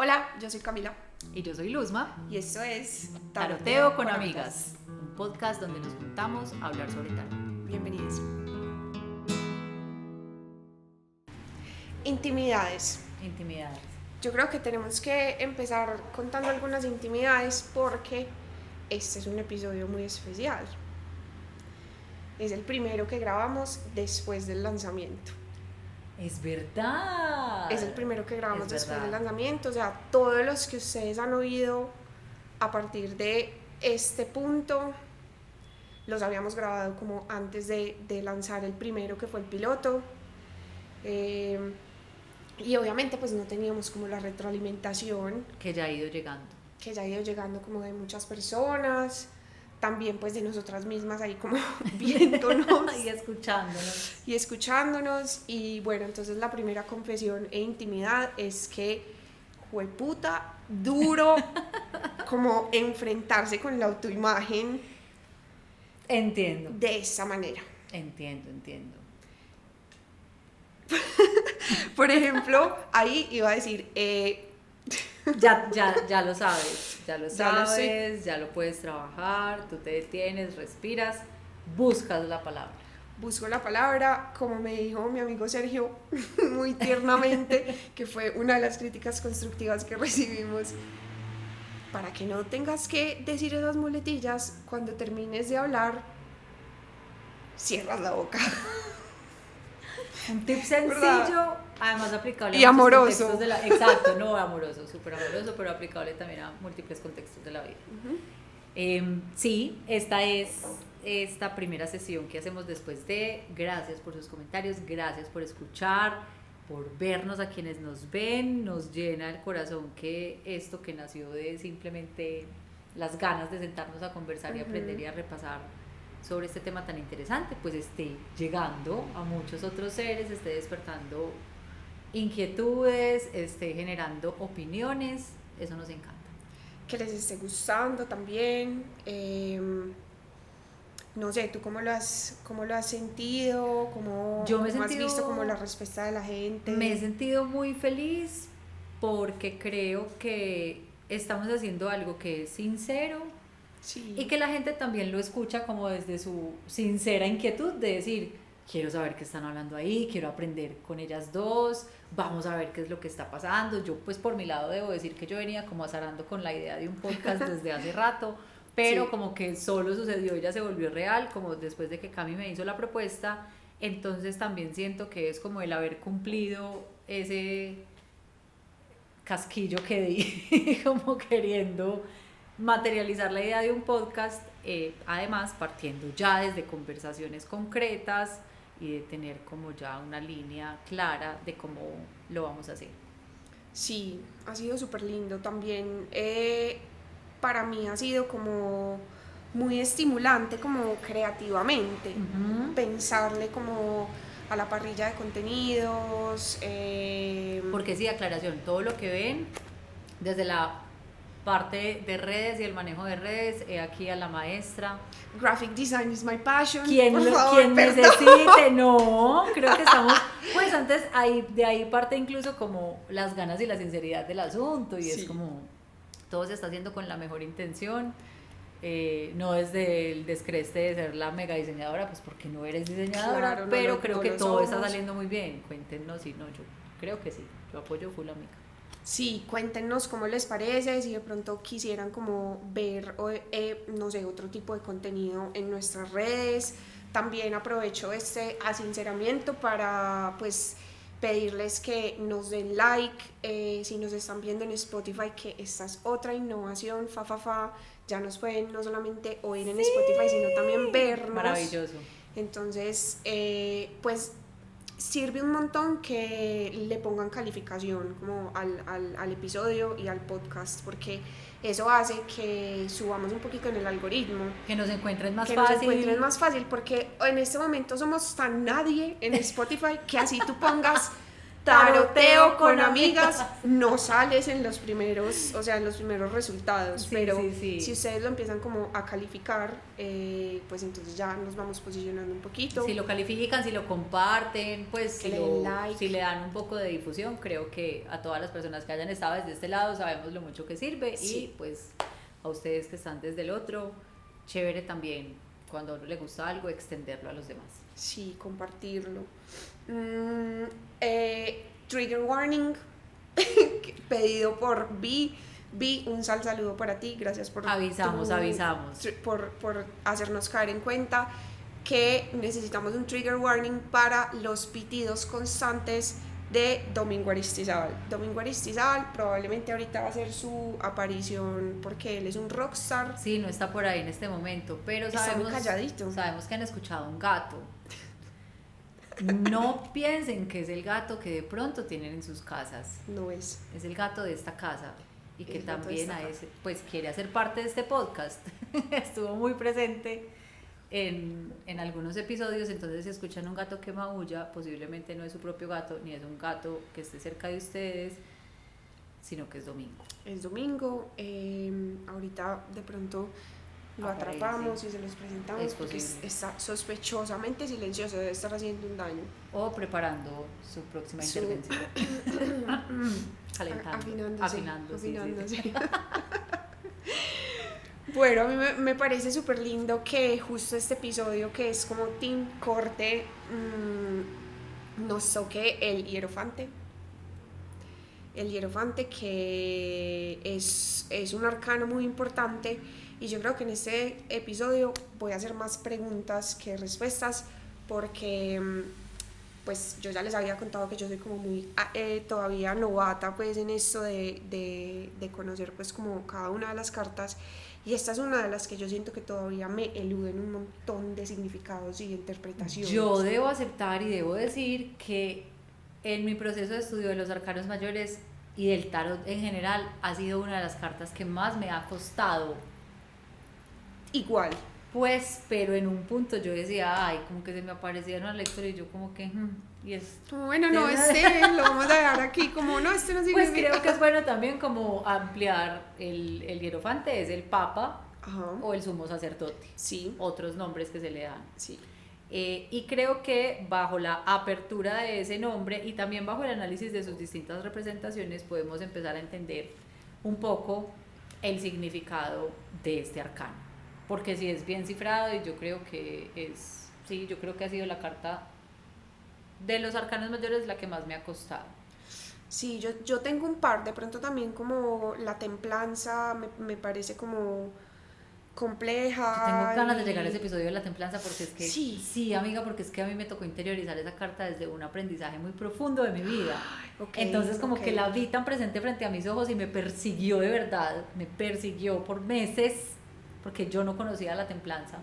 Hola, yo soy Camila. Y yo soy Luzma. Y esto es Taroteo con Amigas, un podcast donde nos juntamos a hablar sobre tarot. Bienvenidos. Intimidades. Yo creo que tenemos que empezar contando algunas intimidades porque este es un episodio muy especial. Es el primero que grabamos después del lanzamiento. Es verdad. Es el primero que grabamos después del lanzamiento. O sea, todos los que ustedes han oído a partir de este punto los habíamos grabado como antes de lanzar el primero, que fue el piloto. Y obviamente pues no teníamos como la retroalimentación que ya ha ido llegando como de muchas personas, también pues de nosotras mismas ahí como viéndonos y escuchándonos. Y bueno, entonces la primera confesión e intimidad es que jueputa duro como enfrentarse con la autoimagen. Entiendo. De esa manera. Entiendo. Por ejemplo, ahí iba a decir, ya lo sabes, ya lo puedes trabajar, tú te detienes, respiras, buscas la palabra. Busco la palabra, como me dijo mi amigo Sergio muy tiernamente, que fue una de las críticas constructivas que recibimos. Para que no tengas que decir esas muletillas, cuando termines de hablar, cierras la boca. Un tip sencillo, además aplicable y a amoroso. Muchos contextos de la... Exacto, no amoroso, súper amoroso, pero aplicable también a múltiples contextos de la vida. Uh-huh. Sí, esta primera sesión que hacemos después de... Gracias por sus comentarios, gracias por escuchar, por vernos a quienes nos ven. Nos llena el corazón que esto que nació de simplemente las ganas de sentarnos a conversar y aprender y a repasar sobre este tema tan interesante, pues esté llegando a muchos otros seres, esté despertando inquietudes, esté generando opiniones. Eso nos encanta. Que les esté gustando también. No sé, ¿tú cómo lo has sentido? ¿Cómo has visto como la respuesta de la gente? Me he sentido muy feliz porque creo que estamos haciendo algo que es sincero. Sí. Y que la gente también lo escucha como desde su sincera inquietud de decir, quiero saber qué están hablando ahí, quiero aprender con ellas dos, vamos a ver qué es lo que está pasando. Yo pues por mi lado debo decir que yo venía como azarando con la idea de un podcast desde hace rato, pero sí, como que solo sucedió y ya se volvió real, como después de que Cami me hizo la propuesta. Entonces también siento que es como el haber cumplido ese casquillo que di, como queriendo materializar la idea de un podcast, además partiendo ya desde conversaciones concretas y de tener como ya una línea clara de cómo lo vamos a hacer. Sí, ha sido súper lindo también. Para mí ha sido como muy estimulante como creativamente, uh-huh, pensarle como a la parrilla de contenidos. Porque sí, aclaración, todo lo que ven desde la parte de redes y el manejo de redes, aquí a la maestra. Graphic design is my passion. Quien necesite, no, creo que estamos, pues antes de ahí parte incluso como las ganas y la sinceridad del asunto, y sí, es como todo se está haciendo con la mejor intención, no desde el descreste de ser la mega diseñadora, pues porque no eres diseñadora, claro, pero no, creo que todo está saliendo muy bien. Cuéntenos, si no, yo creo que sí, yo apoyo full a Mica. Sí, cuéntenos cómo les parece, si de pronto quisieran como ver, no sé, otro tipo de contenido en nuestras redes. También aprovecho este asinceramiento para pues pedirles que nos den like, si nos están viendo en Spotify, que esta es otra innovación, ya nos pueden no solamente oír en Spotify, sino también vernos. Maravilloso. Entonces, pues sirve un montón que le pongan calificación como al episodio y al podcast, porque eso hace que subamos un poquito en el algoritmo, que nos encuentren más fácil, porque en este momento somos tan nadie en Spotify que así tú pongas taroteo con amigas, no sales en los primeros, o sea, en los primeros resultados, Sí, pero sí. si ustedes lo empiezan como a calificar, pues entonces ya nos vamos posicionando un poquito. Si lo califican, si lo comparten, pues Que le den like. si le dan un poco de difusión, creo que a todas las personas que hayan estado desde este lado sabemos lo mucho que sirve y pues a ustedes que están desde el otro, chévere también cuando a uno le gusta algo extenderlo a los demás. Sí, compartirlo. Trigger warning pedido por Vi. Vi, un saludo para ti, gracias por avisamos por hacernos caer en cuenta que necesitamos un trigger warning para los pitidos constantes de Domingo Aristizábal. Domingo Aristizábal probablemente ahorita va a hacer su aparición porque él es un rockstar. Sí, no está por ahí en este momento, pero está muy calladito. Sabemos que han escuchado un gato. No piensen que es el gato que de pronto tienen en sus casas. No es. Es el gato de esta casa y que también pues quiere hacer parte de este podcast. Estuvo muy presente en algunos episodios, entonces si escuchan un gato que maulla, posiblemente no es su propio gato, ni es un gato que esté cerca de ustedes, sino que es Domingo. Es Domingo, ahorita de pronto lo atrapamos y se los presentamos porque está sospechosamente silencioso, debe estar haciendo un daño. O preparando su próxima intervención. Calentando. Afinándose. Sí. Bueno, a mí me parece súper lindo que justo este episodio que es como Team Corte nos toque el Hierofante. El Hierofante que es un arcano muy importante y yo creo que en este episodio voy a hacer más preguntas que respuestas porque pues yo ya les había contado que yo soy como muy todavía novata pues en esto de conocer pues como cada una de las cartas y esta es una de las que yo siento que todavía me eluden un montón de significados y de interpretaciones. Yo debo aceptar y debo decir que en mi proceso de estudio de los arcanos mayores y del tarot en general ha sido una de las cartas que más me ha costado. Igual. Pues, pero en un punto yo decía, ay, como que se me aparecía en una lectura y yo como que, y es... Bueno, no, lo vamos a dejar aquí, como no, este no significa... Pues creo que es bueno también como ampliar el hierofante, es el papa. Ajá. O el sumo sacerdote. Sí. Otros nombres que se le dan. Sí. Y creo que bajo la apertura de ese nombre y también bajo el análisis de sus distintas representaciones podemos empezar a entender un poco el significado de este arcano. Porque sí es bien cifrado y yo creo que yo creo que ha sido la carta de los arcanos mayores la que más me ha costado. Sí, yo tengo un par, de pronto también como la templanza me parece como compleja. Yo tengo ganas de llegar a ese episodio de la templanza porque es que sí, amiga, porque es que a mí me tocó interiorizar esa carta desde un aprendizaje muy profundo de mi vida. Entonces como que la vi tan presente frente a mis ojos y me persiguió de verdad, me persiguió por meses porque yo no conocía la templanza.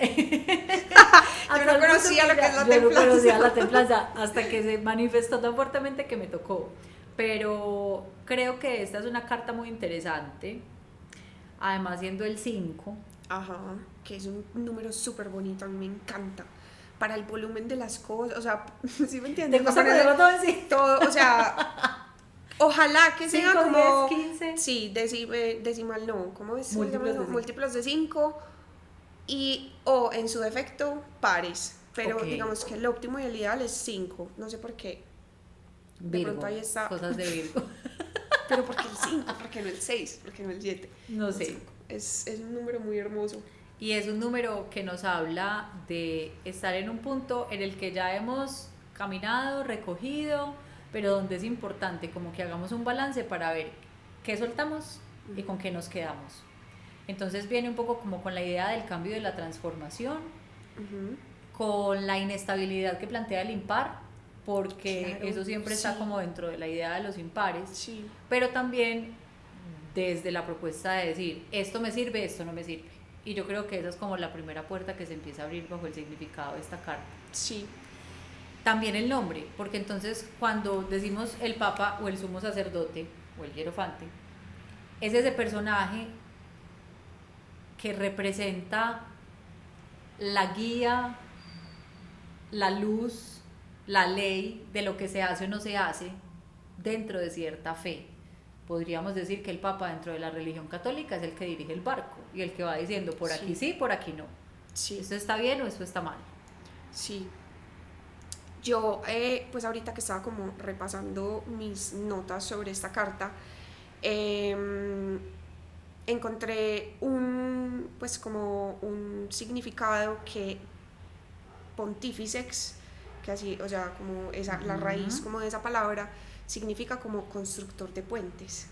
Yo no conocía lo que es la templanza. Yo no conocía la templanza hasta que se manifestó tan fuertemente que me tocó. Pero creo que esta es una carta muy interesante. Además siendo el 5. Ajá, que es un número súper bonito, a mí me encanta. Para el volumen de las cosas, o sea, ¿sí me entiendes? Todo, o sea, ojalá que sea como 10, 15. Sí, decimal no, ¿cómo es? Múltiplos de 5 y o en su defecto pares, pero digamos que el óptimo y el ideal es 5, no sé por qué. Virgo, de pronto ahí está. Cosas de Virgo. Pero ¿por qué el 5? ¿Por qué no el 6? ¿Por qué no el 7? No sé. Es un número muy hermoso. Y es un número que nos habla de estar en un punto en el que ya hemos caminado, recogido, pero donde es importante como que hagamos un balance para ver qué soltamos y con qué nos quedamos. Entonces viene un poco como con la idea del cambio y de la transformación, con la inestabilidad que plantea el impar, porque claro, eso siempre está como dentro de la idea de los impares, pero también desde la propuesta de decir, esto me sirve, esto no me sirve. Y yo creo que esa es como la primera puerta que se empieza a abrir bajo el significado de esta carta. Sí. También el nombre, porque entonces cuando decimos el papa o el sumo sacerdote o el hierofante, es ese personaje que representa la guía, la luz, la ley de lo que se hace o no se hace dentro de cierta fe. Podríamos decir que el Papa dentro de la religión católica es el que dirige el barco y el que va diciendo por aquí sí, por aquí no. Sí. ¿Esto está bien o esto está mal? Sí. Yo, pues ahorita que estaba como repasando mis notas sobre esta carta, encontré pues como un significado que pontifex, que así, o sea, como esa, la raíz como de esa palabra, significa como constructor de puentes.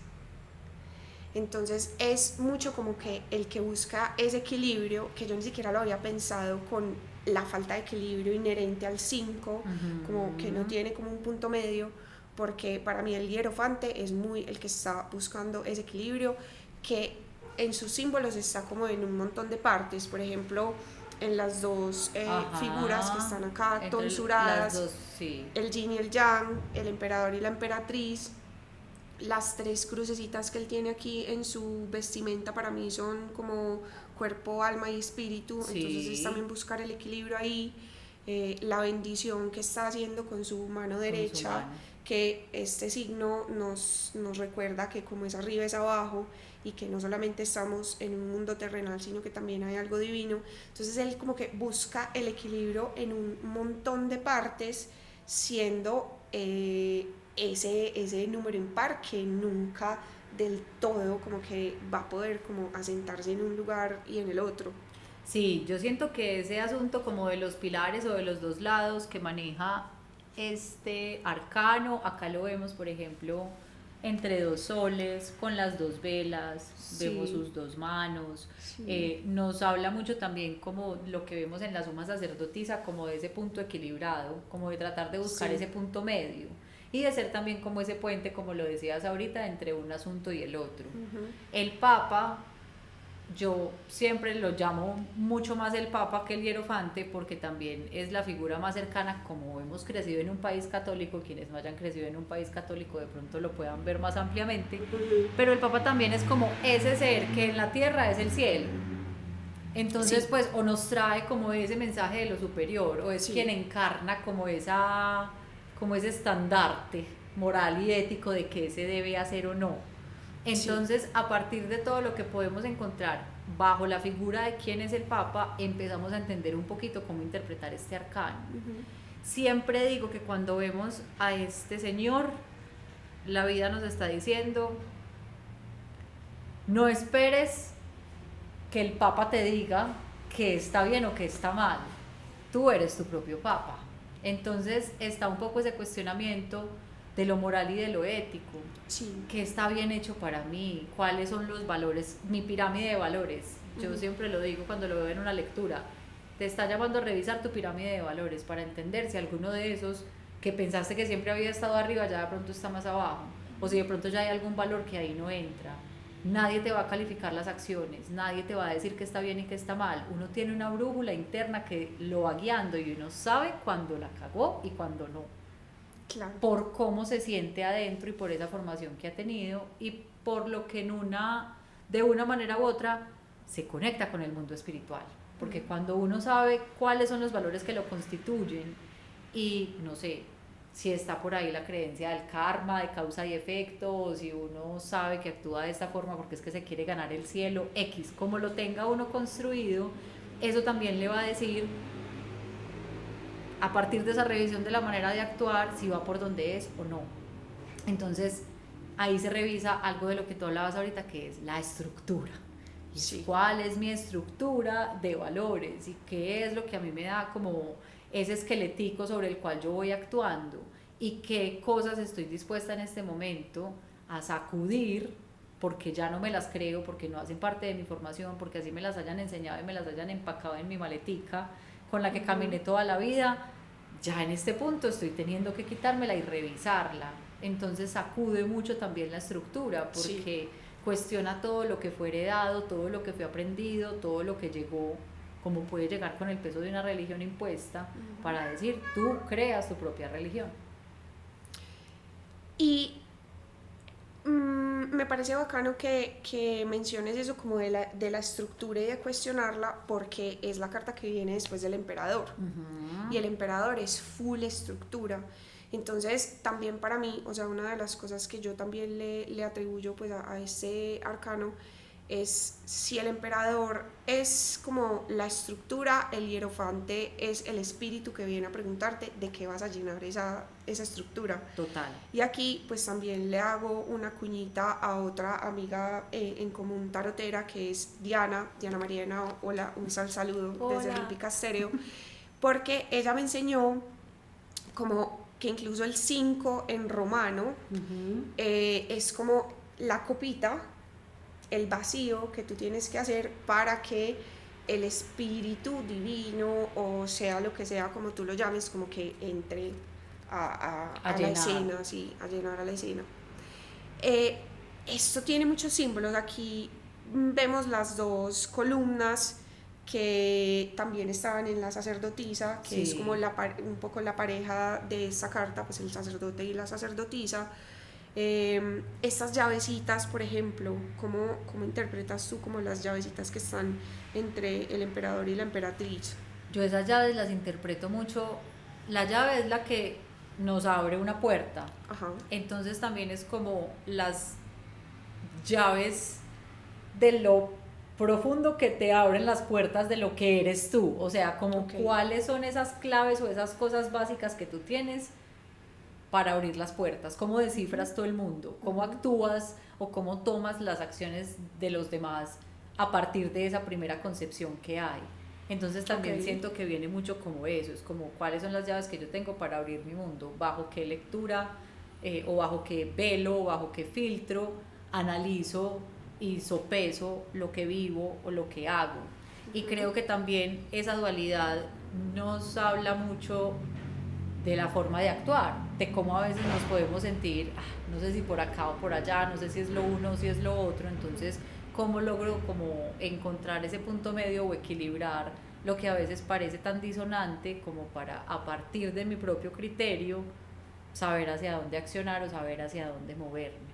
Entonces es mucho como que el que busca ese equilibrio, que yo ni siquiera lo había pensado con la falta de equilibrio inherente al 5, como que no tiene como un punto medio, porque para mí el hierofante es muy el que está buscando ese equilibrio, que en sus símbolos está como en un montón de partes, por ejemplo, en las dos figuras que están acá tonsuradas, las dos, sí. El yin y el yang, el emperador y la emperatriz. Las 3 crucecitas que él tiene aquí en su vestimenta para mí son como cuerpo, alma y espíritu, sí. Entonces es también buscar el equilibrio ahí, la bendición que está haciendo con su mano derecha, que este signo nos recuerda que como es arriba es abajo y que no solamente estamos en un mundo terrenal sino que también hay algo divino. Entonces él como que busca el equilibrio en un montón de partes, siendo ese número impar que nunca del todo como que va a poder como asentarse en un lugar y en el otro. Sí, yo siento que ese asunto como de los pilares o de los dos lados que maneja este arcano, acá lo vemos por ejemplo entre 2 soles, con las 2 velas, sí. Vemos sus 2 manos, sí. Nos habla mucho también como lo que vemos en la suma sacerdotisa, como de ese punto equilibrado, como de tratar de buscar, sí. Ese punto medio y de ser también como ese puente, como lo decías ahorita, entre un asunto y el otro. El Papa, yo siempre lo llamo mucho más el Papa que el hierofante, porque también es la figura más cercana, como hemos crecido en un país católico, quienes no hayan crecido en un país católico de pronto lo puedan ver más ampliamente, pero el Papa también es como ese ser que en la tierra es el cielo. Entonces, sí. Pues, o nos trae como ese mensaje de lo superior, o es, sí. Quien encarna como ese estandarte moral y ético de qué se debe hacer o no. Entonces, sí. A partir de todo lo que podemos encontrar bajo la figura de quién es el Papa, empezamos a entender un poquito cómo interpretar este arcano. Siempre digo que cuando vemos a este señor, la vida nos está diciendo: no esperes que el Papa te diga que está bien o que está mal, tú eres tu propio Papa. Entonces está un poco ese cuestionamiento de lo moral y de lo ético, sí. ¿Qué está bien hecho para mí? ¿Cuáles son los valores? Mi pirámide de valores, yo siempre lo digo cuando lo veo en una lectura, te está llamando a revisar tu pirámide de valores para entender si alguno de esos que pensaste que siempre había estado arriba ya de pronto está más abajo, o si de pronto ya hay algún valor que ahí no entra. Nadie te va a calificar las acciones, nadie te va a decir que está bien y que está mal. Uno tiene una brújula interna que lo va guiando y uno sabe cuándo la cagó y cuándo no. Claro. Por cómo se siente adentro y por esa formación que ha tenido y por lo que de una manera u otra se conecta con el mundo espiritual. Porque cuando uno sabe cuáles son los valores que lo constituyen y no sé, si está por ahí la creencia del karma, de causa y efecto, o si uno sabe que actúa de esta forma porque es que se quiere ganar el cielo, X, como lo tenga uno construido, eso también le va a decir, a partir de esa revisión de la manera de actuar, si va por donde es o no. Entonces, ahí se revisa algo de lo que tú hablabas ahorita, que es la estructura. Sí. ¿Cuál es mi estructura de valores? Y qué es lo que a mí me da como ese esqueletico sobre el cual yo voy actuando y qué cosas estoy dispuesta en este momento a sacudir porque ya no me las creo, porque no hacen parte de mi formación, porque así me las hayan enseñado y me las hayan empacado en mi maletica con la que caminé toda la vida, ya en este punto estoy teniendo que quitármela y revisarla. Entonces sacude mucho también la estructura porque cuestiona todo lo que fue heredado, todo lo que fue aprendido, todo lo que llegó, como puede llegar con el peso de una religión impuesta, para decir, tú creas tu propia religión. Y Me parece bacano que menciones eso como de la estructura y de cuestionarla, porque es la carta que viene después del emperador. Y el emperador es full estructura. Entonces, también para mí, o sea, una de las cosas que yo también le atribuyo pues a ese arcano es, si el emperador es como la estructura, el hierofante es el espíritu que viene a preguntarte de qué vas a llenar esa estructura. Total. Y aquí pues también le hago una cuñita a otra amiga en común tarotera, que es Diana Mariana. Hola, un saludo. Hola. Desde Olímpica Stereo, porque ella me enseñó como que incluso el 5 en romano es como la copita, el vacío que tú tienes que hacer para que el espíritu divino, o sea lo que sea como tú lo llames, como que entre a la escena, sí, a llenar a la escena. Esto tiene muchos símbolos. Aquí vemos las dos columnas que también estaban en la sacerdotisa, que es como un poco la pareja de esta carta, pues el sacerdote y la sacerdotisa. Estas llavecitas, por ejemplo, ¿cómo interpretas tú como las llavecitas que están entre el emperador y la emperatriz? Yo esas llaves las interpreto mucho. La llave es la que nos abre una puerta. Ajá. Entonces también es como las llaves de lo profundo que te abren las puertas de lo que eres tú. O sea, como cuáles son esas claves o esas cosas básicas que tú tienes para abrir las puertas, cómo descifras todo el mundo, cómo actúas o cómo tomas las acciones de los demás a partir de esa primera concepción que hay. Entonces también siento que viene mucho como eso, es como cuáles son las llaves que yo tengo para abrir mi mundo, bajo qué lectura o bajo qué velo o bajo qué filtro analizo y sopeso lo que vivo o lo que hago. Y creo que también esa dualidad nos habla mucho de la forma de actuar, de cómo a veces nos podemos sentir, no sé si por acá o por allá, no sé si es lo uno o si es lo otro. Entonces, ¿cómo logro como encontrar ese punto medio o equilibrar lo que a veces parece tan disonante, como para, a partir de mi propio criterio, saber hacia dónde accionar o saber hacia dónde moverme?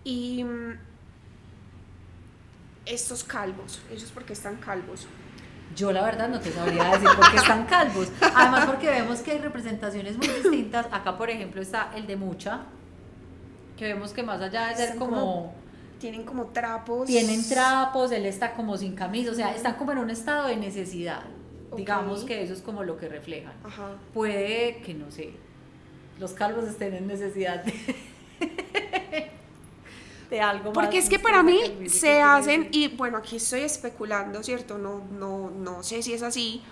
Y estos calvos, ¿ellos por qué están calvos? Yo la verdad no te sabría decir por qué están calvos. Además, porque vemos que hay representaciones muy distintas. Acá, por ejemplo, está el de Mucha, que vemos que más allá de ser como tienen como trapos. Tienen trapos, él está como sin camisa, o sea, están como en un estado de necesidad. Digamos que eso es como lo que reflejan. Ajá. Puede que, no sé, los calvos estén en necesidad de algo más. Porque es que para mí se hacen, y bueno, aquí estoy especulando, ¿cierto? No sé si es así,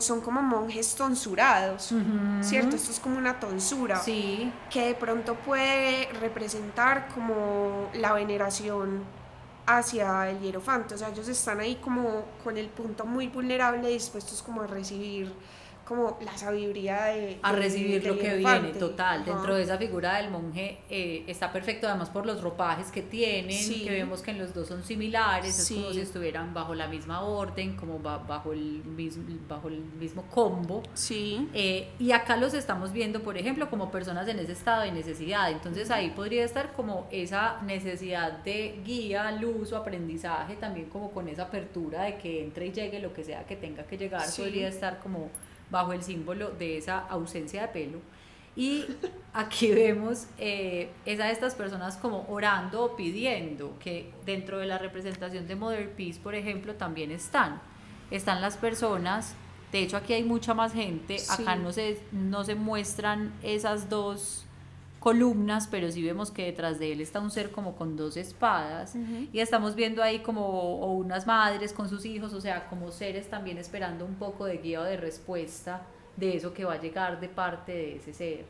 son como monjes tonsurados, ¿cierto? Esto es como una tonsura, sí, que de pronto puede representar como la veneración hacia el hierofante. O sea, ellos están ahí como con el punto muy vulnerable, dispuestos como a recibir como la sabiduría a recibir lo que viene, total. Ajá. Dentro de esa figura del monje está perfecto, además por los ropajes que tienen, sí, que vemos que en los dos son similares, sí, es como si estuvieran bajo la misma orden, como bajo el mismo combo, sí. Y acá los estamos viendo, por ejemplo, como personas en ese estado de necesidad. Entonces ahí podría estar como esa necesidad de guía, luz o aprendizaje, también como con esa apertura de que entre y llegue lo que sea que tenga que llegar, sí, podría estar como bajo el símbolo de esa ausencia de pelo. Y aquí vemos esa de estas personas como orando o pidiendo, que dentro de la representación de Mother Peace, por ejemplo, también están las personas. De hecho, aquí hay mucha más gente, sí, acá no se muestran esas dos columnas, pero sí vemos que detrás de él está un ser como con dos espadas, y estamos viendo ahí como unas madres con sus hijos, o sea, como seres también esperando un poco de guía o de respuesta de eso que va a llegar de parte de ese ser.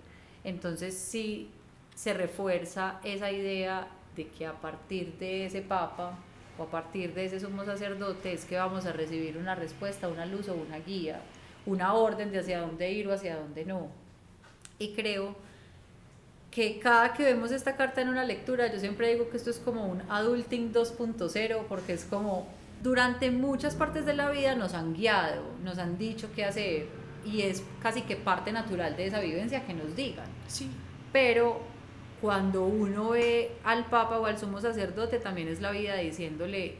Entonces sí se refuerza esa idea de que a partir de ese papa o a partir de ese sumo sacerdote es que vamos a recibir una respuesta, una luz o una guía, una orden de hacia dónde ir o hacia dónde no. Y creo que cada que vemos esta carta en una lectura, yo siempre digo que esto es como un adulting 2.0, porque es como durante muchas partes de la vida nos han guiado, nos han dicho qué hacer, y es casi que parte natural de esa vivencia que nos digan. Sí. Pero cuando uno ve al Papa o al sumo sacerdote, también es la vida diciéndole,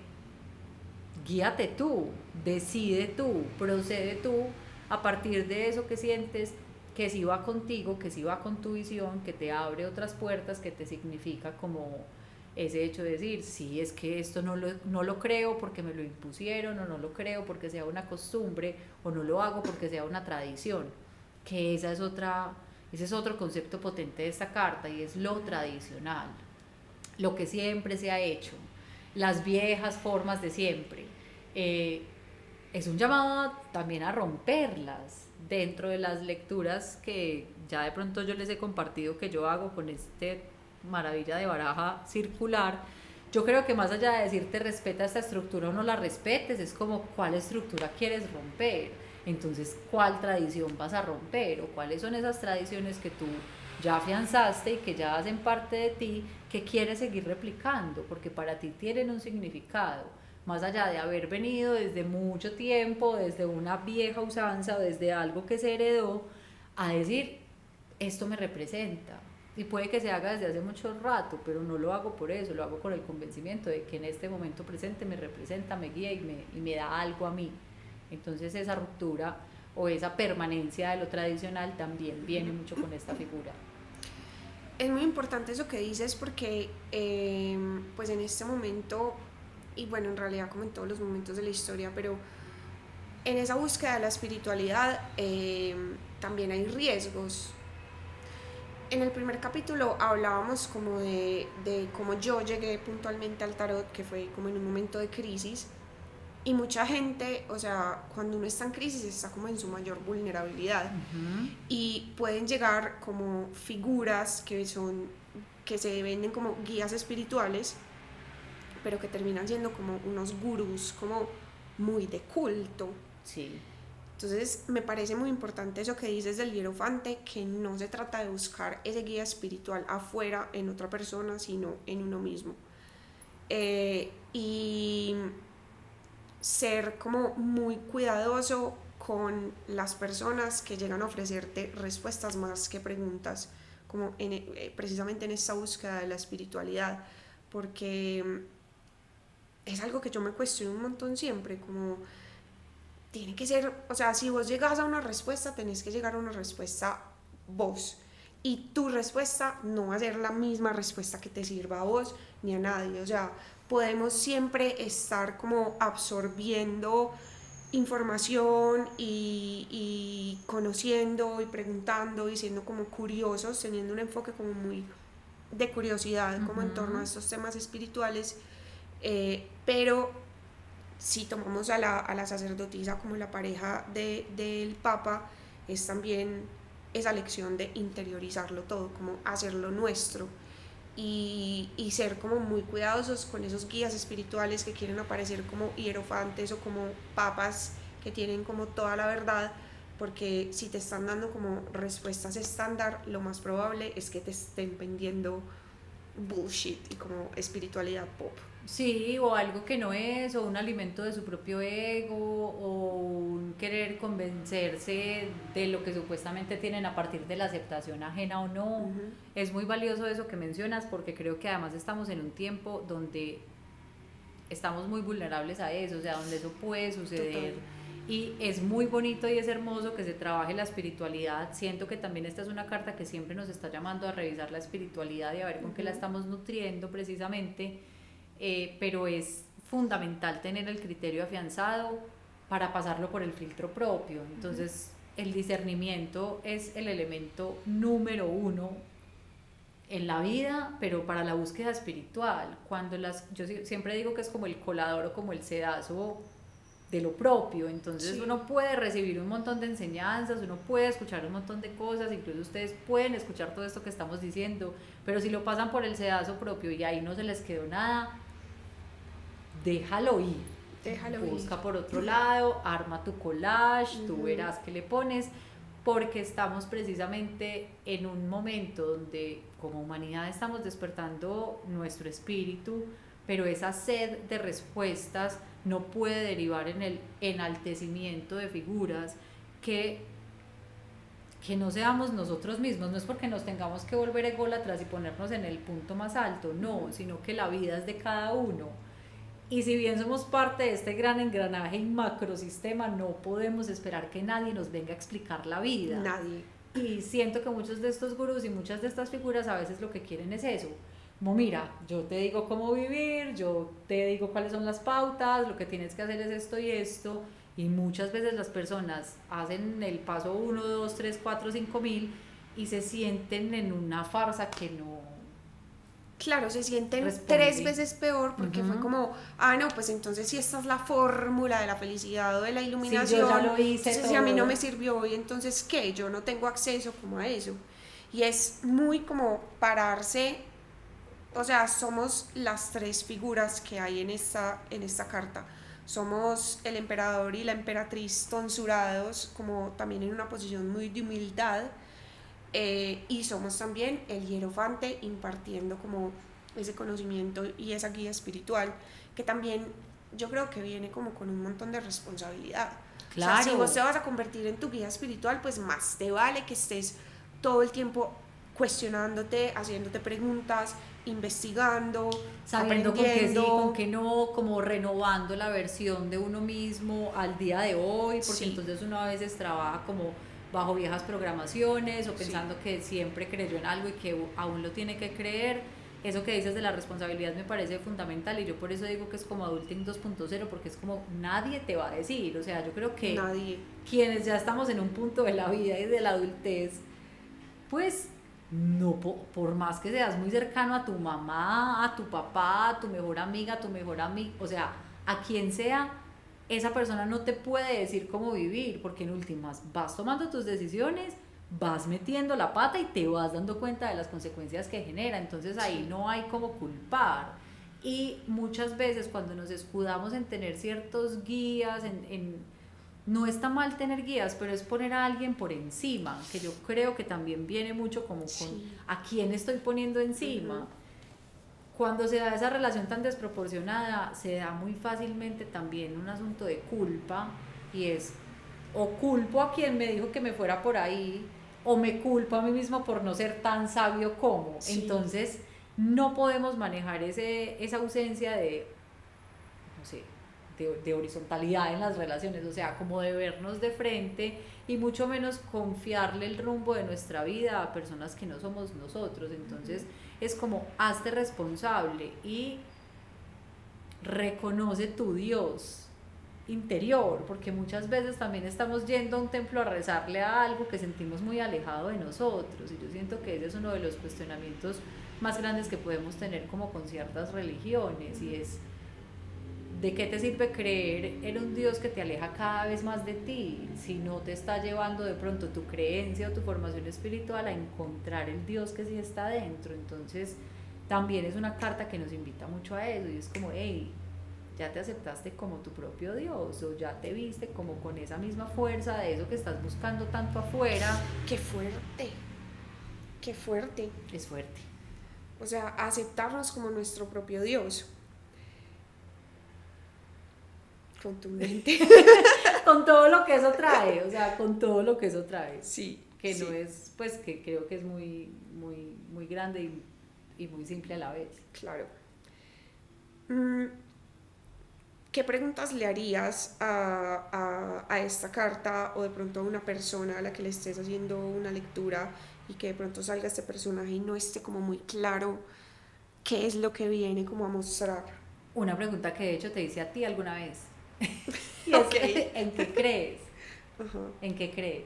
guíate tú, decide tú, procede tú, a partir de eso que sientes, que si va contigo, que si va con tu visión, que te abre otras puertas, que te significa como ese hecho de decir, sí, es que esto no lo creo porque me lo impusieron, o no lo creo porque sea una costumbre, o no lo hago porque sea una tradición, que ese es otro concepto potente de esta carta, y es lo tradicional, lo que siempre se ha hecho, las viejas formas de siempre. Es un llamado también a romperlas dentro de las lecturas que ya de pronto yo les he compartido que yo hago con este maravilla de baraja circular. Yo creo que más allá de decirte respeta esta estructura o no la respetes, es como cuál estructura quieres romper, entonces cuál tradición vas a romper, o cuáles son esas tradiciones que tú ya afianzaste y que ya hacen parte de ti, que quieres seguir replicando, porque para ti tienen un significado, más allá de haber venido desde mucho tiempo, desde una vieja usanza o desde algo que se heredó, a decir, esto me representa. Y puede que se haga desde hace mucho rato, pero no lo hago por eso, lo hago con el convencimiento de que en este momento presente me representa, me guía y me da algo a mí. Entonces esa ruptura o esa permanencia de lo tradicional también viene mucho con esta figura. Es muy importante eso que dices porque pues en este momento, y bueno, en realidad como en todos los momentos de la historia, pero en esa búsqueda de la espiritualidad también hay riesgos. En el primer capítulo hablábamos como de cómo yo llegué puntualmente al tarot, que fue como en un momento de crisis, y mucha gente, o sea, cuando uno está en crisis está como en su mayor vulnerabilidad, y pueden llegar como figuras que se venden como guías espirituales, pero que terminan siendo como unos gurús como muy de culto. Sí. Entonces me parece muy importante eso que dices del hierofante, que no se trata de buscar ese guía espiritual afuera en otra persona, sino en uno mismo. Y ser como muy cuidadoso con las personas que llegan a ofrecerte respuestas más que preguntas, como precisamente en esta búsqueda de la espiritualidad, porque es algo que yo me cuestiono un montón siempre, como tiene que ser, o sea, si vos llegas a una respuesta, tenés que llegar a una respuesta vos, y tu respuesta no va a ser la misma respuesta que te sirva a vos ni a nadie. O sea, podemos siempre estar como absorbiendo información y conociendo y preguntando y siendo como curiosos, teniendo un enfoque como muy de curiosidad como en torno a estos temas espirituales, pero si tomamos a la sacerdotisa como la pareja del Papa, es también esa lección de interiorizarlo todo, como hacerlo nuestro, y ser como muy cuidadosos con esos guías espirituales que quieren aparecer como hierofantes o como papas que tienen como toda la verdad, porque si te están dando como respuestas estándar, lo más probable es que te estén vendiendo bullshit y como espiritualidad pop. Sí, o algo que no es, o un alimento de su propio ego, o un querer convencerse de lo que supuestamente tienen a partir de la aceptación ajena o no. Es muy valioso eso que mencionas, porque creo que además estamos en un tiempo donde estamos muy vulnerables a eso, o sea, donde eso puede suceder. Total. Y es muy bonito y es hermoso que se trabaje la espiritualidad. Siento que también esta es una carta que siempre nos está llamando a revisar la espiritualidad y a ver con qué la estamos nutriendo precisamente. Pero es fundamental tener el criterio afianzado para pasarlo por el filtro propio. Entonces, el discernimiento es el elemento número uno en la vida, pero para la búsqueda espiritual. Yo siempre digo que es como el colador o como el sedazo de lo propio. Entonces, uno puede recibir un montón de enseñanzas, uno puede escuchar un montón de cosas, incluso ustedes pueden escuchar todo esto que estamos diciendo, pero si lo pasan por el sedazo propio y ahí no se les quedó nada, déjalo ir. Busca por otro lado, arma tu collage, tú verás qué le pones, porque estamos precisamente en un momento donde como humanidad estamos despertando nuestro espíritu, pero esa sed de respuestas no puede derivar en el enaltecimiento de figuras que que no seamos nosotros mismos. No es porque nos tengamos que volver ególatras y ponernos en el punto más alto, no, sino que la vida es de cada uno. Y si bien somos parte de este gran engranaje y macrosistema, no podemos esperar que nadie nos venga a explicar la vida. Nadie. Y siento que muchos de estos gurús y muchas de estas figuras a veces lo que quieren es eso. Como mira, yo te digo cómo vivir, yo te digo cuáles son las pautas, lo que tienes que hacer es esto y esto. Y muchas veces las personas hacen el paso 1, 2, 3, 4, 5.000 y se sienten en una farsa que no... Claro, se sienten responde. 3 veces peor porque fue como, no, pues entonces si esta es la fórmula de la felicidad o de la iluminación, sí, yo ya lo hice entonces todo. si a mí no me sirvió, y entonces ¿qué? Yo no tengo acceso como a eso. Y es muy como pararse, o sea, somos las 3 figuras que hay en esta carta. Somos el emperador y la emperatriz tonsurados, como también en una posición muy de humildad. Y somos también el hierofante impartiendo como ese conocimiento y esa guía espiritual, que también yo creo que viene como con un montón de responsabilidad. Claro. O sea, si vos te vas a convertir en tu guía espiritual, pues más te vale que estés todo el tiempo cuestionándote, haciéndote preguntas, investigando, sabiendo aprendiendo. con qué no, como renovando la versión de uno mismo al día de hoy, porque Sí. entonces uno a veces trabaja como bajo viejas programaciones o pensando que siempre creyó en algo y que aún lo tiene que creer. Eso que dices de la responsabilidad me parece fundamental y yo por eso digo que es como Adulting 2.0, porque es como nadie te va a decir, o sea, yo creo que Nadie. quienes ya estamos en un punto de la vida y de la adultez, pues no, por más que seas muy cercano a tu mamá, a tu papá, a tu mejor amiga, o sea, a quien sea, esa persona no te puede decir cómo vivir, porque en últimas vas tomando tus decisiones, vas metiendo la pata y te vas dando cuenta de las consecuencias que genera, entonces ahí no hay como culpar. Y muchas veces cuando nos escudamos en tener ciertos guías, no está mal tener guías, pero es poner a alguien por encima, que yo creo que también viene mucho como con a quién estoy poniendo encima. Cuando se da esa relación tan desproporcionada, se da muy fácilmente también un asunto de culpa, y es o culpo a quien me dijo que me fuera por ahí, o me culpo a mí mismo por no ser tan sabio como. Entonces no podemos manejar esa ausencia de, no sé, de horizontalidad en las relaciones, o sea, como de vernos de frente y mucho menos confiarle el rumbo de nuestra vida a personas que no somos nosotros. Entonces es como hazte responsable y reconoce tu Dios interior, porque muchas veces también estamos yendo a un templo a rezarle a algo que sentimos muy alejado de nosotros, y yo siento que ese es uno de los cuestionamientos más grandes que podemos tener como con ciertas religiones, y es ¿de qué te sirve creer en un Dios que te aleja cada vez más de ti si no te está llevando de pronto tu creencia o tu formación espiritual a encontrar el Dios que sí está dentro? Entonces también es una carta que nos invita mucho a eso, y es como, hey, ya te aceptaste como tu propio Dios, o ya te viste como con esa misma fuerza de eso que estás buscando tanto afuera. ¡Qué fuerte! ¡Qué fuerte! Es fuerte. O sea, aceptarnos como nuestro propio Dios. Contundente. Con todo lo que eso trae, o sea, con todo lo que eso trae. Sí. Que sí. no es, pues que creo que es muy, muy, muy grande y muy simple a la vez. Claro. ¿Qué preguntas le harías a esta carta, o de pronto a una persona a la que le estés haciendo una lectura y que de pronto salga este personaje y no esté como muy claro qué es lo que viene como a mostrar? Una pregunta que de hecho te hice a ti alguna vez. Y es, ¿en qué crees? Ajá. ¿En qué crees?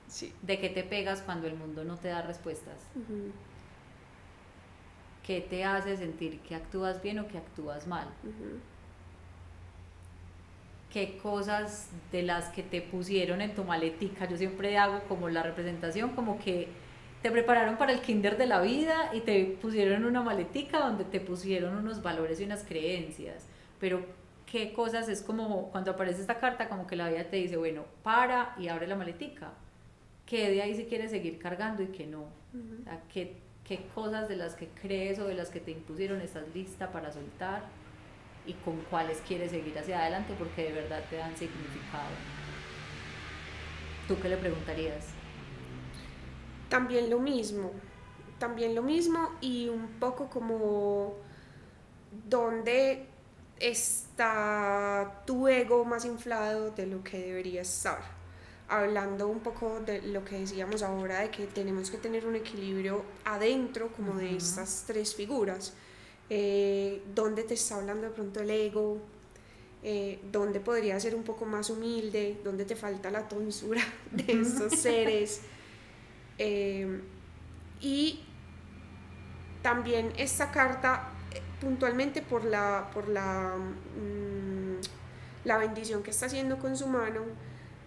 Sí. ¿De qué te pegas cuando el mundo no te da respuestas? Uh-huh. ¿Qué te hace sentir que actúas bien o que actúas mal? Uh-huh. ¿Qué cosas de las que te pusieron en tu maletica? Yo siempre hago como la representación, como que te prepararon para el kinder de la vida y te pusieron en una maletica donde te pusieron unos valores y unas creencias, pero qué cosas, es como cuando aparece esta carta, como que la vida te dice, bueno, para y abre la maletica, qué de ahí si quieres seguir cargando y qué no. O sea, qué cosas de las que crees o de las que te impusieron estás lista para soltar, y con cuáles quieres seguir hacia adelante porque de verdad te dan significado. ¿Tú qué le preguntarías? también lo mismo y un poco como dónde está tu ego más inflado de lo que debería estar. Hablando un poco de lo que decíamos ahora, de que tenemos que tener un equilibrio adentro como de estas tres figuras. ¿Dónde te está hablando de pronto el ego? ¿Dónde podría ser un poco más humilde? ¿Dónde te falta la tonsura de estos seres? Y también esta carta puntualmente por la bendición que está haciendo con su mano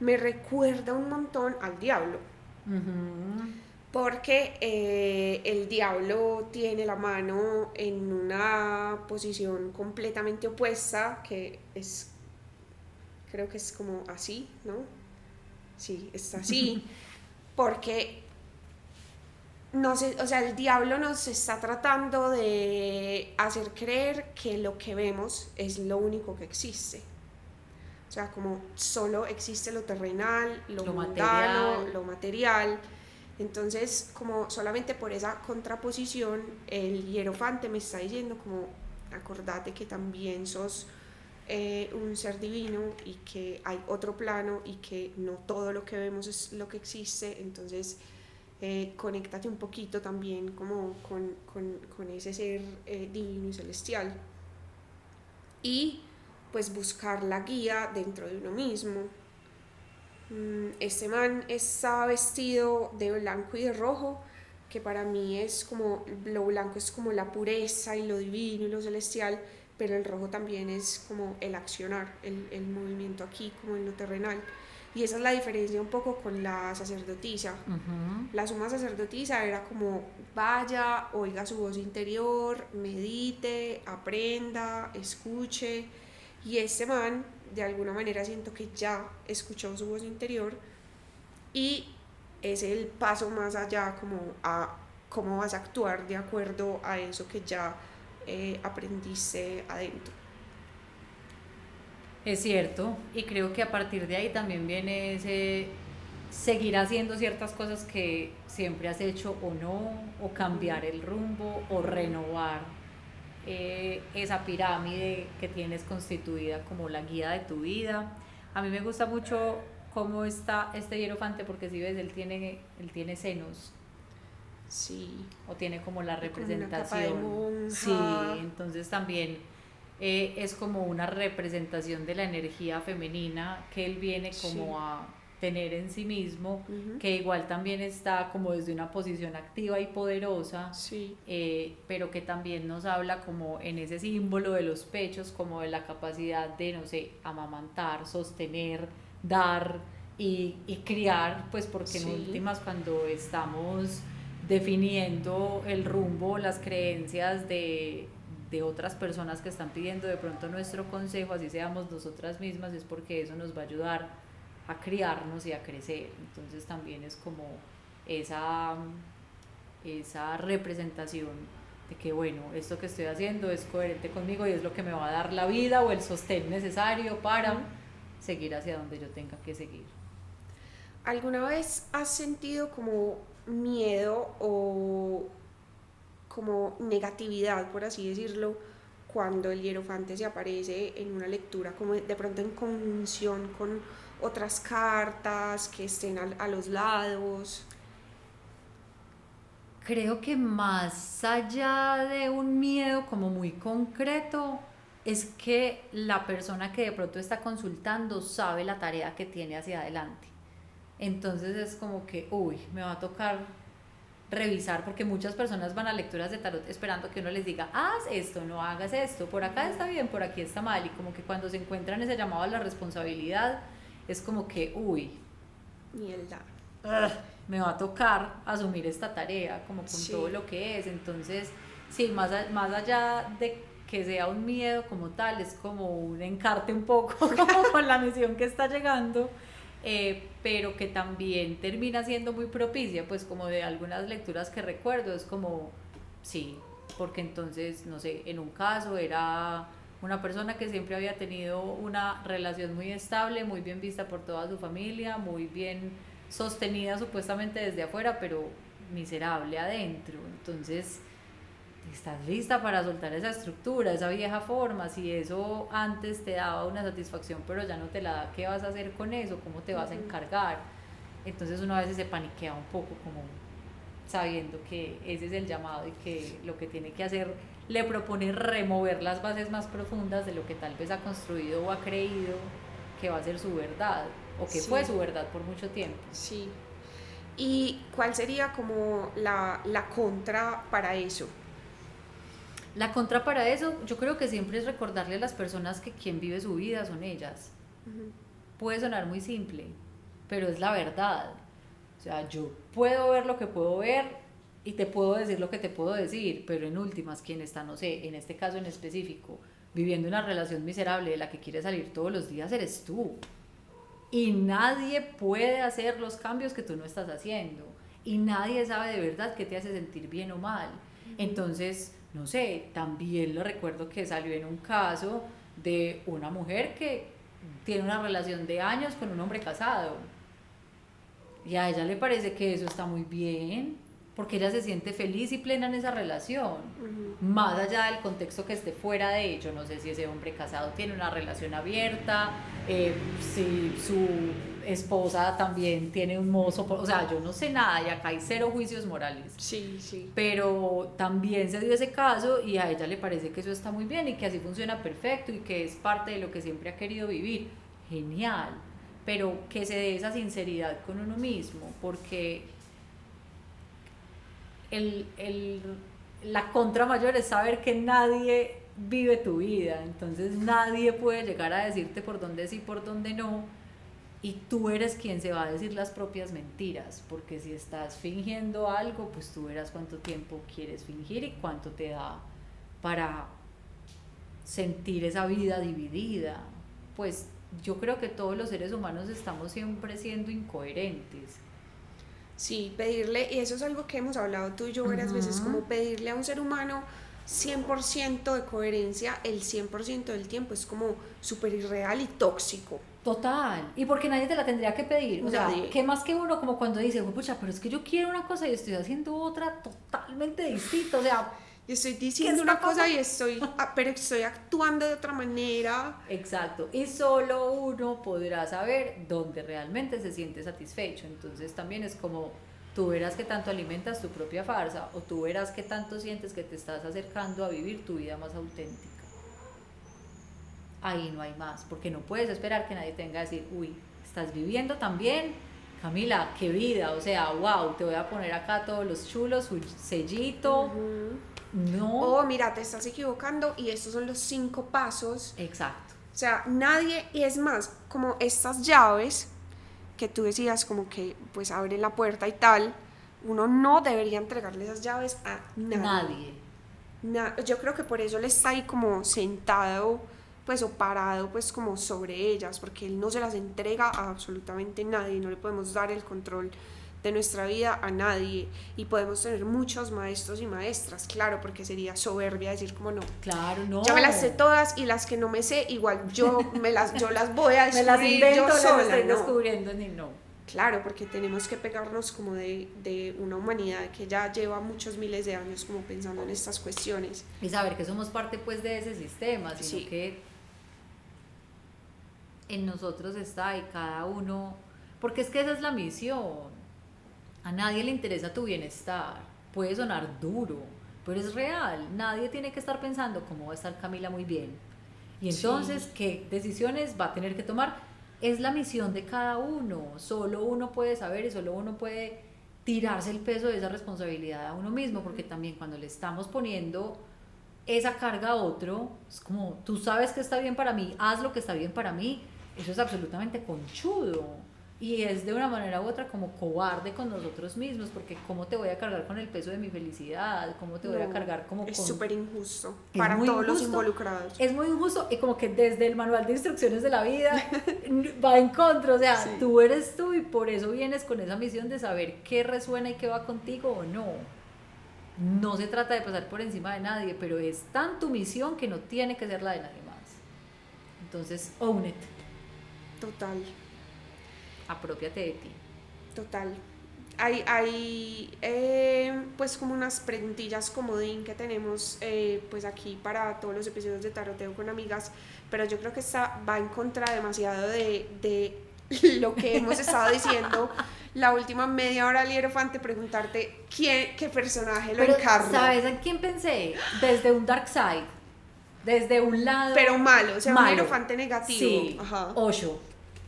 me recuerda un montón al diablo, porque el diablo tiene la mano en una posición completamente opuesta, que es, creo que es como así, ¿no? Sí, está así, porque no sé, o sea, el diablo nos está tratando de hacer creer que lo que vemos es lo único que existe. O sea, como solo existe lo terrenal, lo mundano, material. lo material. Entonces, como solamente por esa contraposición, el hierofante me está diciendo como, acordate que también sos un ser divino y que hay otro plano y que no todo lo que vemos es lo que existe. Entonces, conéctate un poquito también como con ese ser divino y celestial. Y pues buscar la guía dentro de uno mismo. Este man está vestido de blanco y de rojo, que para mí es como, lo blanco es como la pureza y lo divino y lo celestial, pero el rojo también es como el accionar, el movimiento aquí, como en lo terrenal. Y esa es la diferencia un poco con la sacerdotisa. La suma sacerdotisa era como vaya, oiga su voz interior, medite, aprenda, escuche. Y este man, de alguna manera siento que ya escuchó su voz interior y es el paso más allá como a cómo vas a actuar de acuerdo a eso que ya aprendiste adentro. Es cierto, y creo que a partir de ahí también viene ese seguir haciendo ciertas cosas que siempre has hecho o no, o cambiar el rumbo, o renovar esa pirámide que tienes constituida como la guía de tu vida. A mí me gusta mucho cómo está este hierofante, porque si ves, él tiene senos, Sí, o tiene como la como una capa de representación. monja. Sí, entonces también es como una representación de la energía femenina que él viene como Sí. a tener en sí mismo, Uh-huh. que igual también está como desde una posición activa y poderosa, Sí. pero que también nos habla como en ese símbolo de los pechos, como de la capacidad de, no sé, amamantar, sostener, dar y criar, pues porque en Sí. últimas cuando estamos definiendo el rumbo, las creencias de otras personas que están pidiendo de pronto nuestro consejo, así seamos nosotras mismas, es porque eso nos va a ayudar a criarnos y a crecer. Entonces también es como esa, esa representación de que bueno, esto que estoy haciendo es coherente conmigo y es lo que me va a dar la vida o el sostén necesario para seguir hacia donde yo tenga que seguir. ¿Alguna vez has sentido como miedo o como negatividad, por así decirlo, cuando el hierofante se aparece en una lectura, como de pronto en conjunción con otras cartas que estén a los lados? Creo que más allá de un miedo como muy concreto, es que la persona que de pronto está consultando sabe la tarea que tiene hacia adelante. Entonces es como que, uy, me va a tocar revisar, porque muchas personas van a lecturas de tarot esperando que uno les diga, haz esto, no hagas esto, por acá está bien, por aquí está mal, y como que cuando se encuentran ese llamado a la responsabilidad, es como que, uy, Mierda. me va a tocar asumir esta tarea, como con Sí. todo lo que es. Entonces, sí, más allá de que sea un miedo como tal, es como un encarte un poco como con la misión que está llegando, pero que también termina siendo muy propicia, pues como de algunas lecturas que recuerdo, es como, sí, porque entonces, no sé, en un caso era una persona que siempre había tenido una relación muy estable, muy bien vista por toda su familia, muy bien sostenida supuestamente desde afuera, pero miserable adentro. Entonces, estás lista para soltar esa estructura, esa vieja forma. Si eso antes te daba una satisfacción, pero ya no te la da, ¿qué vas a hacer con eso? ¿Cómo te vas a encargar? Entonces uno a veces se paniquea un poco, como sabiendo que ese es el llamado y que lo que tiene que hacer, le propone remover las bases más profundas de lo que tal vez ha construido o ha creído que va a ser su verdad, o que fue su verdad por mucho tiempo. Sí. ¿Y cuál sería como la contra para eso? La contra para eso, yo creo que siempre es recordarle a las personas que quien vive su vida son ellas. Puede sonar muy simple, pero es la verdad. O sea, yo puedo ver lo que puedo ver y te puedo decir lo que te puedo decir, pero en últimas, quien está, no sé, en este caso en específico, viviendo una relación miserable de la que quiere salir todos los días, eres tú. Y nadie puede hacer los cambios que tú no estás haciendo. Y nadie sabe de verdad qué te hace sentir bien o mal. Entonces, no sé, también lo recuerdo que salió en un caso de una mujer que tiene una relación de años con un hombre casado. Y a ella le parece que eso está muy bien, porque ella se siente feliz y plena en esa relación, más allá del contexto que esté fuera de ello. No sé si ese hombre casado tiene una relación abierta, si su esposa también tiene un mozo, o sea, yo no sé nada y acá hay cero juicios morales. Sí, sí. Pero también se dio ese caso y a ella le parece que eso está muy bien y que así funciona perfecto y que es parte de lo que siempre ha querido vivir. Genial. Pero que se dé esa sinceridad con uno mismo, porque la contra mayor es saber que nadie vive tu vida, entonces nadie puede llegar a decirte por dónde sí, por dónde no, y tú eres quien se va a decir las propias mentiras, porque si estás fingiendo algo, pues tú verás cuánto tiempo quieres fingir y cuánto te da para sentir esa vida dividida. Pues yo creo que todos los seres humanos estamos siempre siendo incoherentes. Sí, pedirle, y eso es algo que hemos hablado tú y yo varias veces, como pedirle a un ser humano 100% de coherencia el 100% del tiempo es como súper irreal y tóxico. Total, y porque nadie te la tendría que pedir, o sea, Nadie. que más que uno, como cuando dice, pucha, pero es que yo quiero una cosa y estoy haciendo otra totalmente distinta, o sea, Y estoy diciendo una cosa y pero estoy actuando de otra manera. exacto, y solo uno podrá saber dónde realmente se siente satisfecho. Entonces también es como tú verás que tanto alimentas tu propia farsa, o tú verás que tanto sientes que te estás acercando a vivir tu vida más auténtica. Ahí no hay más, porque no puedes esperar que nadie tenga que decir, uy, estás viviendo también, Camila, qué vida, o sea, wow, te voy a poner acá todos los chulos, su sellito. No. Oh, mira, te estás equivocando y estos son los 5 pasos. Exacto. O sea, nadie, y es más, como estas llaves que tú decías, como que pues abren la puerta y tal, uno no debería entregarle esas llaves a nadie. Yo creo que por eso él está ahí como sentado, pues, o parado, pues, como sobre ellas, porque él no se las entrega a absolutamente nadie, no le podemos dar el control de nuestra vida a nadie, y podemos tener muchos maestros y maestras, claro, porque sería soberbia decir como no, claro, no, yo me las sé todas y las que no me sé igual yo las voy a descubrir, me las invento, yo las sola, estoy no. descubriendo, ni no. Claro, porque tenemos que pegarnos como de una humanidad que ya lleva muchos miles de años como pensando en estas cuestiones. Y saber que somos parte pues de ese sistema, sino Sí. que en nosotros está y cada uno, porque es que esa es la misión. A nadie le interesa tu bienestar. Puede sonar duro, pero es real. Nadie tiene que estar pensando cómo va a estar Camila muy bien. Y entonces, sí, qué decisiones va a tener que tomar. Es la misión de cada uno. Solo uno puede saber y solo uno puede tirarse el peso de esa responsabilidad a uno mismo, porque también cuando le estamos poniendo esa carga a otro, es como, tú sabes que está bien para mí, haz lo que está bien para mí. Eso es absolutamente conchudo. Y es de una manera u otra como cobarde con nosotros mismos, porque ¿cómo te voy a cargar con el peso de mi felicidad? ¿Cómo te voy a cargar como es con...? Es súper injusto para todos los involucrados. Es muy injusto, y como que desde el manual de instrucciones de la vida va en contra, o sea, sí, tú eres tú y por eso vienes con esa misión de saber qué resuena y qué va contigo o no. No se trata de pasar por encima de nadie, pero es tan tu misión que no tiene que ser la de nadie más. Entonces, own it. Total. Apropiate de ti. Total. hay pues como unas preguntillas comodín que tenemos pues aquí para todos los episodios de Taroteo con Amigas, pero yo creo que esta va en contra demasiado de lo que hemos estado diciendo la última media hora, Hierofante, preguntarte qué personaje lo encarna. ¿Sabes en quién pensé? Desde un dark side, desde un lado... Pero malo, o sea, malo. Un Hierofante negativo. Sí, Ajá. Osho.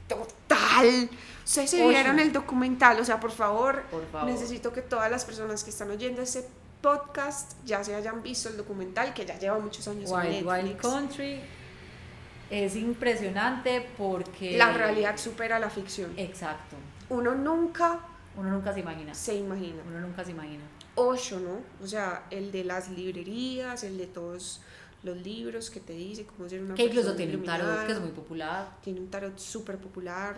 Total. Ustedes se vieron el documental, o sea, por favor, necesito que todas las personas que están oyendo este podcast ya se hayan visto el documental, que ya lleva muchos años en Netflix. Wild Country es impresionante porque... La realidad supera la ficción. Exacto. Uno nunca se imagina. Uno nunca se imagina. Osho, ¿no? O sea, el de las librerías, el de todos los libros que te dice cómo ser una persona que incluso tiene iluminada. un tarot que es muy popular. Tiene un tarot súper popular,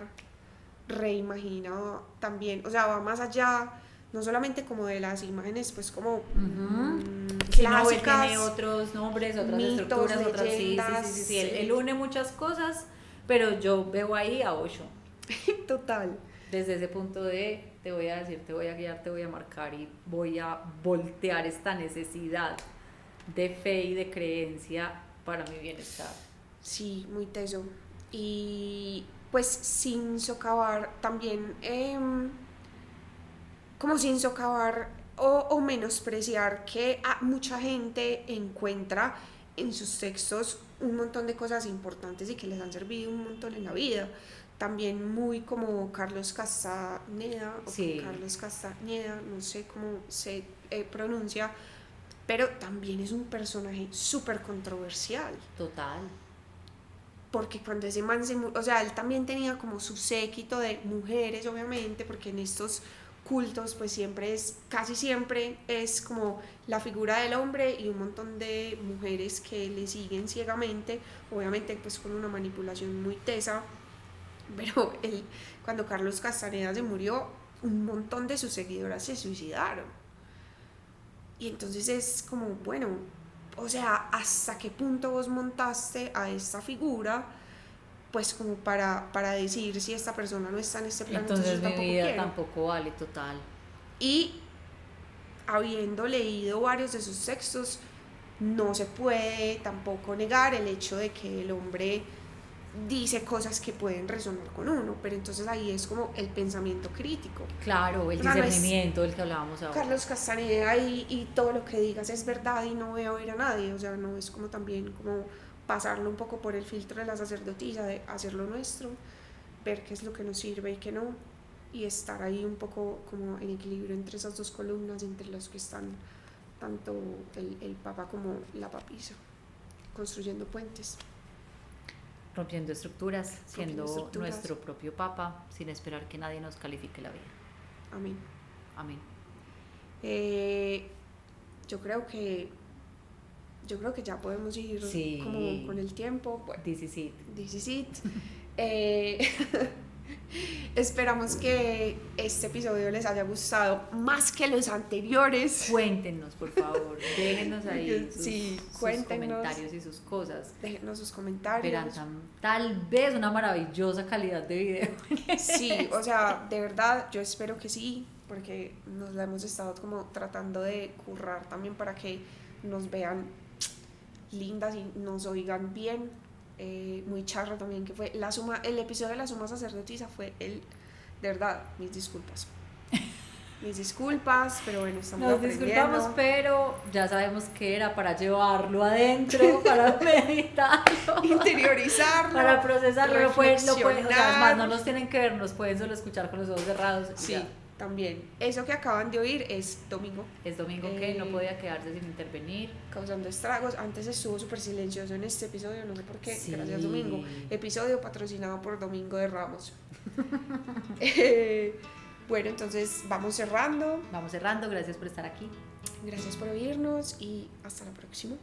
reimagina también, o sea, va más allá, no solamente como de las imágenes, pues como clásicas. Tiene otros nombres, otras mitos, estructuras, otras leyendas, sí. Él une muchas cosas, pero yo veo ahí a Osho. Total. Desde ese punto de te voy a decir, te voy a guiar, te voy a marcar y voy a voltear esta necesidad de fe y de creencia para mi bienestar. Sí, muy teso. Y pues sin socavar también, como sin socavar o menospreciar que mucha gente encuentra en sus textos un montón de cosas importantes y que les han servido un montón en la vida. También muy como Carlos Castaneda, sí. Carlos Castaneda, no sé cómo se pronuncia, pero también es un personaje súper controversial. Total. Porque cuando ese man o sea, él también tenía como su séquito de mujeres, obviamente, porque en estos cultos pues casi siempre es como la figura del hombre y un montón de mujeres que le siguen ciegamente, obviamente pues con una manipulación muy tesa. Pero cuando Carlos Castaneda se murió, un montón de sus seguidoras se suicidaron. Y entonces es como, bueno, o sea, ¿hasta qué punto vos montaste a esta figura? Pues como para decir si esta persona no está en este plano, entonces mi vida tampoco vale, total. Y habiendo leído varios de sus textos, no se puede tampoco negar el hecho de que el hombre dice cosas que pueden resonar con uno, pero entonces ahí es como el pensamiento crítico. Claro, el discernimiento del que hablábamos ahora. Carlos Castaneda y todo lo que digas es verdad y no voy a oír a nadie, o sea, no es como también como pasarlo un poco por el filtro de la sacerdotisa, de hacerlo nuestro, ver qué es lo que nos sirve y qué no, y estar ahí un poco como en equilibrio entre esas dos columnas, entre los que están tanto el Papa como la papisa, construyendo puentes. Rompiendo estructuras, siendo nuestro propio Papa, sin esperar que nadie nos califique la vida. Amén. Amén. Yo creo que ya podemos ir como con el tiempo. Bueno, this is it. Esperamos que este episodio les haya gustado más que los anteriores. Cuéntenos, por favor, déjenos ahí sus comentarios y sus cosas. Déjenos sus comentarios. Verán tal vez una maravillosa calidad de video. Sí, o sea, de verdad, yo espero que sí, porque nos la hemos estado como tratando de currar también para que nos vean lindas y nos oigan bien. Muy charro también, que fue el episodio de la suma sacerdotisa fue de verdad, mis disculpas, pero bueno, estamos aprendiendo. Nos disculpamos, pero ya sabemos que era para llevarlo adentro, para meditarlo, interiorizarlo, para procesarlo, o sea, más no nos tienen que ver, nos pueden solo escuchar con los ojos cerrados. Sí, ya. También. Eso que acaban de oír es domingo. Es domingo que no podía quedarse sin intervenir. Causando estragos. Antes estuvo súper silencioso en este episodio, no sé por qué. Sí. Gracias, Domingo. Episodio patrocinado por Domingo de Ramos. Bueno, entonces vamos cerrando. Gracias por estar aquí. Gracias por oírnos y hasta la próxima.